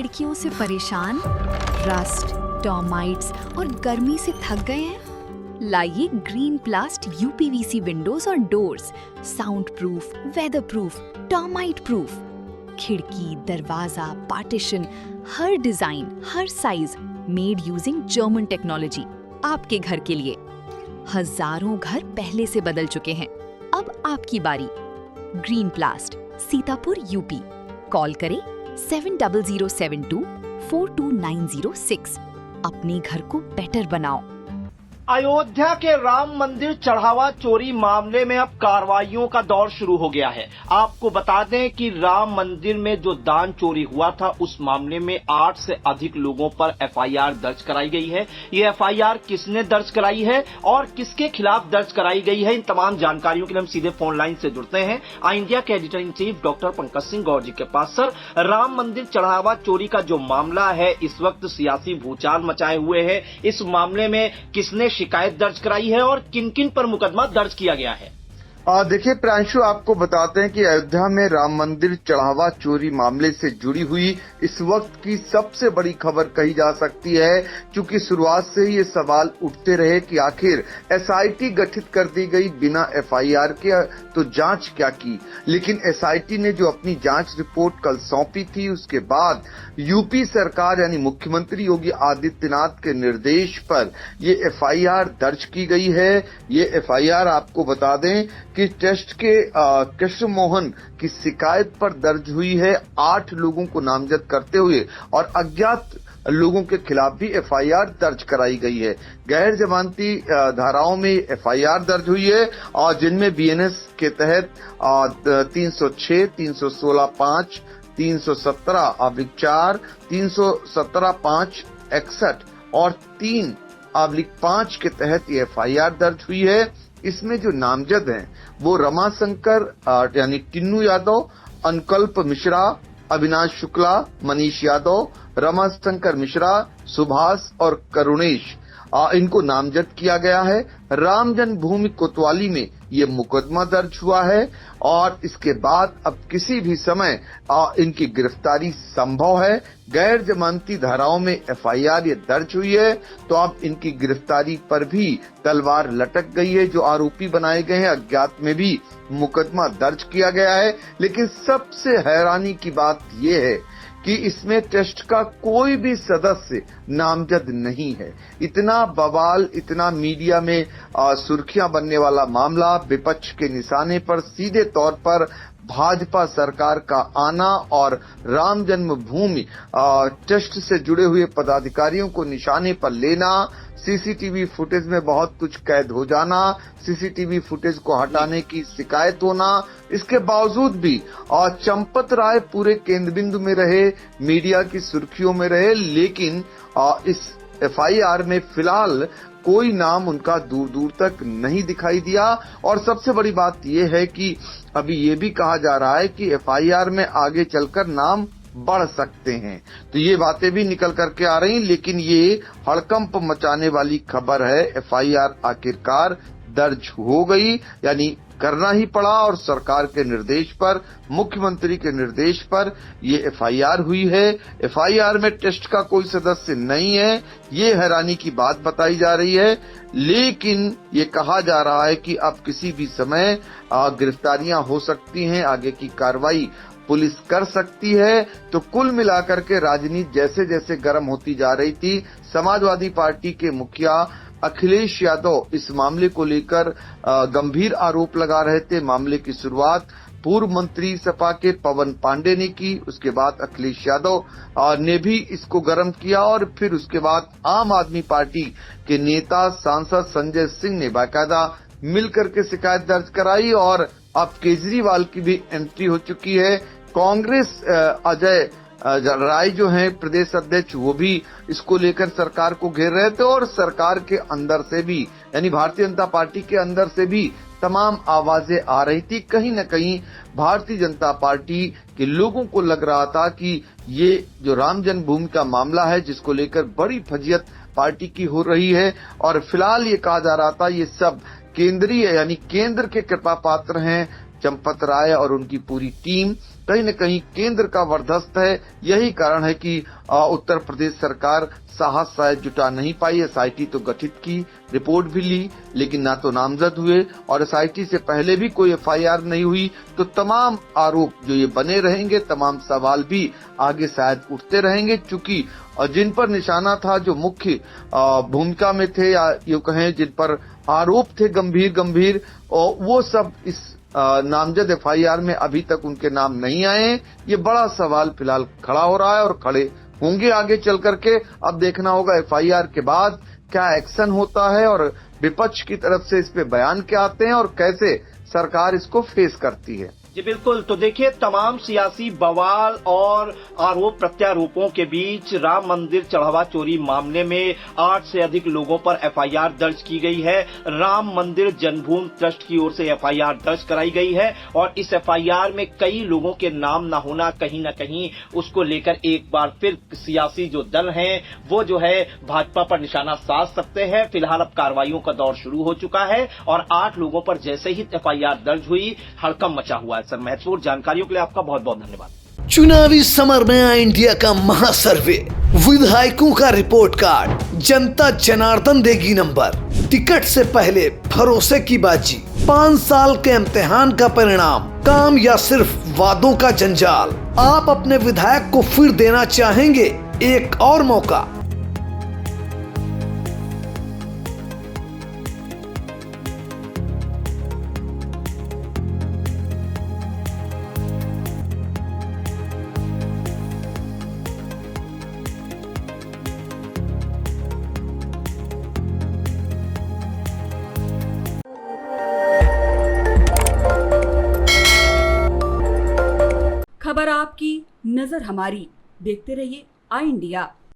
खिड़कियों से परेशान, रस्ट, टर्माइट्स और गर्मी से थक गए हैं? लाइए ग्रीन प्लास्ट यूपीवीसी विंडोज और doors, sound proof, weather proof, termite proof. खिड़की, दरवाजा, पार्टीशन, हर डिजाइन, हर size, made using German technology, आपके घर के लिए। हजारों घर पहले से बदल चुके हैं, अब आपकी बारी। Green प्लास्ट, Sitapur, UP. कॉल करें 7072422906। अपने घर को बेटर बनाओ। अयोध्या के राम मंदिर चढ़ावा चोरी मामले में अब कार्रवाइयों का दौर शुरू हो गया है। आपको बता दें कि राम मंदिर में जो दान चोरी हुआ था, उस मामले में 8 से अधिक लोगों पर एफआईआर दर्ज कराई गई है। ये एफआईआर किसने दर्ज कराई है और किसके खिलाफ दर्ज कराई गई है, इन तमाम जानकारियों के लिए हम सीधे फोन लाइन से जुड़ते हैं आई इंडिया के editor in chief doctor Pankaj Singh Gaur ji के पास। सर, राम मंदिर चढ़ावा चोरी का जो मामला है, इस वक्त सियासी भूचाल मचाए हुए है। इस मामले में किसने शिकायत दर्ज कराई है और किन किन पर मुकदमा दर्ज किया गया है? देखिए प्रांशु, आपको बताते हैं कि अयोध्या में राम मंदिर चढ़ावा चोरी मामले से जुड़ी हुई इस वक्त की सबसे बड़ी खबर कही जा सकती है, क्योंकि शुरुआत से ही ये सवाल उठते रहे कि आखिर एसआईटी गठित कर दी गई बिना एफआईआर के, तो जांच क्या की। लेकिन एसआईटी ने जो अपनी जांच रिपोर्ट कल सौंपी थी, उसके बाद यूपी सरकार यानी मुख्यमंत्री योगी आदित्यनाथ के निर्देश पर ये एफआईआर दर्ज की गई है। ये एफआईआर आपको बता दें कि टेस्ट के कृष्ण मोहन की शिकायत पर दर्ज हुई है। 8 लोगों को नामजद करते हुए और अज्ञात लोगों के खिलाफ भी एफआईआर दर्ज कराई गई है। गैर जमानती धाराओं में एफआईआर दर्ज हुई है और जिनमें बीएनएस के तहत 306, 316(5), 317(4), 317(5)(61 और 3(5) के तहत ये एफआईआर दर्ज हुई है। इसमें जो नामजद हैं वो रमाशंकर यानी टिन्नू यादव, अनुकल्प मिश्रा, अविनाश शुक्ला, मनीष यादव, रमाशंकर मिश्रा, सुभाष और करुणेश, इनको नामजद किया गया है। राम जन्मभूमि कोतवाली में ये मुकदमा दर्ज हुआ है और इसके बाद अब किसी भी समय इनकी गिरफ्तारी संभव है। गैर जमानती धाराओं में एफआईआर ये दर्ज हुई है, तो अब इनकी गिरफ्तारी पर भी तलवार लटक गई है। जो आरोपी बनाए गए हैं, अज्ञात में भी मुकदमा दर्ज किया गया है। लेकिन सबसे हैरानी की बात ये है कि इसमें ट्रस्ट का कोई भी सदस्य नामजद नहीं है। इतना बवाल, इतना मीडिया में सुर्खियां बनने वाला मामला, विपक्ष के निशाने पर सीधे तौर पर भाजपा सरकार का आना और राम जन्मभूमि ट्रस्ट से जुड़े हुए पदाधिकारियों को निशाने पर लेना, सीसीटीवी फुटेज में बहुत कुछ कैद हो जाना, सीसीटीवी फुटेज को हटाने की शिकायत होना, इसके बावजूद भी चंपत राय पूरे केंद्र बिंदु में रहे, मीडिया की सुर्खियों में रहे। लेकिन इस एफआईआर में फिलहाल कोई नाम उनका दूर दूर तक नहीं दिखाई दिया। और सबसे बड़ी बात यह है कि अभी ये भी कहा जा रहा है कि एफआईआर में आगे चलकर नाम बढ़ सकते हैं, तो ये बातें भी निकल करके आ रही। लेकिन ये हड़कंप मचाने वाली खबर है, एफआईआर आखिरकार दर्ज हो गई, यानी करना ही पड़ा और सरकार के निर्देश पर, मुख्यमंत्री के निर्देश पर ये एफआईआर हुई है। एफआईआर में टेस्ट का कोई सदस्य नहीं है, ये हैरानी की बात बताई जा रही है। लेकिन ये कहा जा रहा है कि अब किसी भी समय गिरफ्तारियां हो सकती हैं, आगे की कार्रवाई पुलिस कर सकती है। तो कुल मिलाकर के राजनीति जैसे जैसे गर्म होती जा रही थी, समाजवादी पार्टी के मुखिया अखिलेश यादव इस मामले को लेकर गंभीर आरोप लगा रहे थे। मामले की शुरुआत पूर्व मंत्री सपा के पवन पांडे ने की, उसके बाद अखिलेश यादव ने भी इसको गर्म किया और फिर उसके बाद आम आदमी पार्टी के नेता सांसद संजय सिंह ने बाकायदा मिलकर के शिकायत दर्ज कराई और अब केजरीवाल की भी एंट्री हो चुकी है। कांग्रेस अजय राय जो हैं प्रदेश अध्यक्ष, वो भी इसको लेकर सरकार को घेर रहे थे और सरकार के अंदर से भी, यानी भारतीय जनता पार्टी के अंदर से भी तमाम आवाजें आ रही थी। कहीं न कहीं भारतीय जनता पार्टी के लोगों को लग रहा था कि ये जो राम जन्मभूमि का मामला है, जिसको लेकर बड़ी फजीयत पार्टी की हो रही है, और फिलहाल ये कहा जा रहा था ये सब केंद्रीय यानी केंद्र के कृपा पात्र हैं, चंपत राय और उनकी पूरी टीम कहीं न कहीं केंद्र का वरदस्त है। यही कारण है कि उत्तर प्रदेश सरकार साहस शायद जुटा नहीं पाई। एसआईटी तो गठित की, रिपोर्ट भी ली, लेकिन ना तो नामजद हुए, और एसआईटी से पहले भी कोई एफआईआर नहीं हुई। तो तमाम आरोप जो ये बने रहेंगे, तमाम सवाल भी आगे शायद उठते रहेंगे, चूंकि जिन पर निशाना था, जो मुख्य भूमिका में थे, या यूं कहें जिन पर आरोप थे गंभीर, और वो सब इस नामजद एफआईआर में अभी तक उनके नाम नहीं आए। ये बड़ा सवाल फिलहाल खड़ा हो रहा है और खड़े होंगे आगे चल करके। अब देखना होगा एफआईआर के बाद क्या एक्शन होता है और विपक्ष की तरफ से इस पे बयान क्या आते हैं और कैसे सरकार इसको फेस करती है। जी बिल्कुल। तो देखिए, तमाम सियासी बवाल और आरोप प्रत्यारोपों के बीच राम मंदिर चढ़ावा चोरी मामले में 8 से अधिक लोगों पर एफआईआर दर्ज की गई है। राम मंदिर जन्मभूमि ट्रस्ट की ओर से एफआईआर दर्ज कराई गई है और इस एफआईआर में कई लोगों के नाम न होना कहीं न कहीं उसको लेकर एक बार फिर सियासी जो दल हैं वो जो है भाजपा पर निशाना साध सकते हैं। फिलहाल अब कार्रवाइयों का दौर शुरू हो चुका है और 8 लोगों पर जैसे ही एफआईआर दर्ज हुई, हड़कंप मचा हुआ है। सर, महत्वपूर्ण जानकारियों के लिए आपका बहुत बहुत धन्यवाद। चुनावी समर में आया इंडिया का महासर्वे, विधायकों का रिपोर्ट कार्ड, जनता जनार्दन देगी नंबर, टिकट से पहले भरोसे की बाजी, 5 साल के इम्तिहान का परिणाम, काम या सिर्फ वादों का जंजाल। आप अपने विधायक को फिर देना चाहेंगे एक और मौका? खबर आपकी, नजर हमारी। देखते रहिए आई इंडिया।